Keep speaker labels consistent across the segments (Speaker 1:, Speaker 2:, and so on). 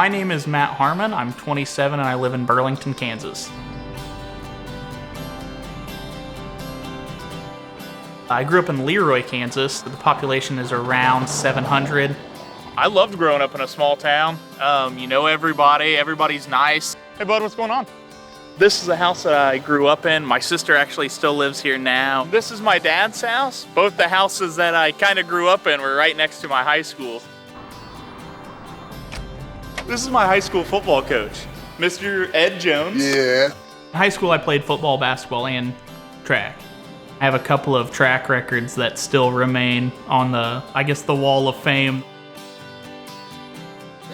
Speaker 1: My name is Matt Harmon. I'm 27 and I live in Burlington, Kansas. I grew up in Leroy, Kansas. The population is around 700. I loved growing up in a small town. You know everybody, everybody's nice. Hey bud, what's going on? This is the house that I grew up in. My sister actually still lives here now. This is my dad's house. Both the houses that I kind of grew up in were right next to my high school. This is my high school football coach, Mr. Ed Jones.
Speaker 2: Yeah.
Speaker 1: In high school, I played football, basketball, and track. I have a couple of track records that still remain on the wall of fame.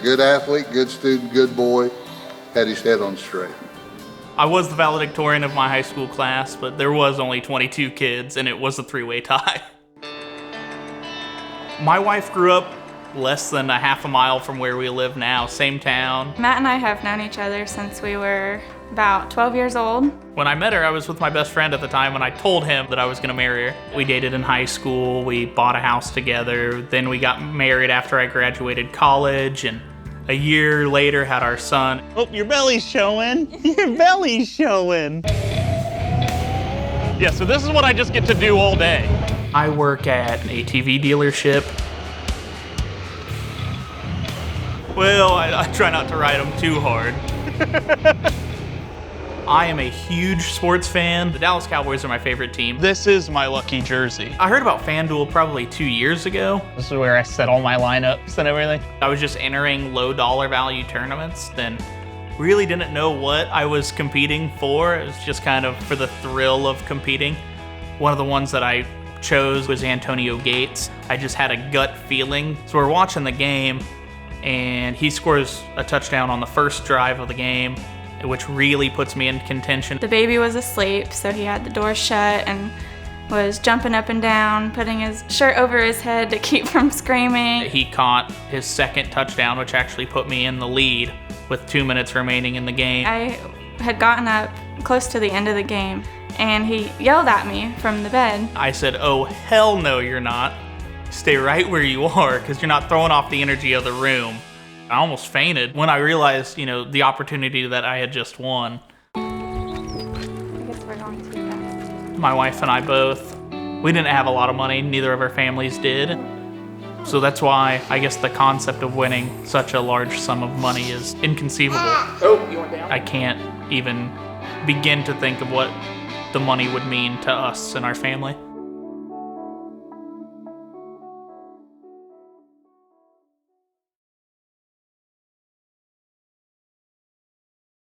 Speaker 2: Good athlete, good student, good boy, had his head on straight.
Speaker 1: I was the valedictorian of my high school class, but there was only 22 kids, and it was a three-way tie. My wife grew up less than a half a mile from where we live now, same town.
Speaker 3: Matt and I have known each other since we were about 12 years old.
Speaker 1: When I met her, I was with my best friend at the time, and I told him that I was gonna marry her. We dated in high school, we bought a house together, then we got married after I graduated college, and a year later had our son.
Speaker 4: Oh, your belly's showing. Your belly's showing.
Speaker 1: Yeah, so this is what I just get to do all day. I work at an ATV dealership. Well, I try not to ride them too hard. I am a huge sports fan. The Dallas Cowboys are my favorite team.
Speaker 4: This is my lucky jersey.
Speaker 1: I heard about FanDuel probably 2 years ago.
Speaker 4: This is where I set all my lineups and everything.
Speaker 1: I was just entering low dollar value tournaments and really didn't know what I was competing for. It was just kind of for the thrill of competing. One of the ones that I chose was Antonio Gates. I just had a gut feeling. So we're watching the game and he scores a touchdown on the first drive of the game, which really puts me in contention.
Speaker 3: The baby was asleep, so he had the door shut and was jumping up and down, putting his shirt over his head to keep from screaming.
Speaker 1: He caught his second touchdown, which actually put me in the lead with 2 minutes remaining in the game.
Speaker 3: I had gotten up close to the end of the game, and he yelled at me from the bed.
Speaker 1: I said, "Oh, hell no, you're not. Stay right where you are, because you're not throwing off the energy of the room." I almost fainted when I realized, the opportunity that I had just won.
Speaker 3: I guess we're going too fast.
Speaker 1: My wife and I both, we didn't have a lot of money, neither of our families did. So that's why I guess the concept of winning such a large sum of money is inconceivable. Oh, you went down? I can't even begin to think of what the money would mean to us and our family.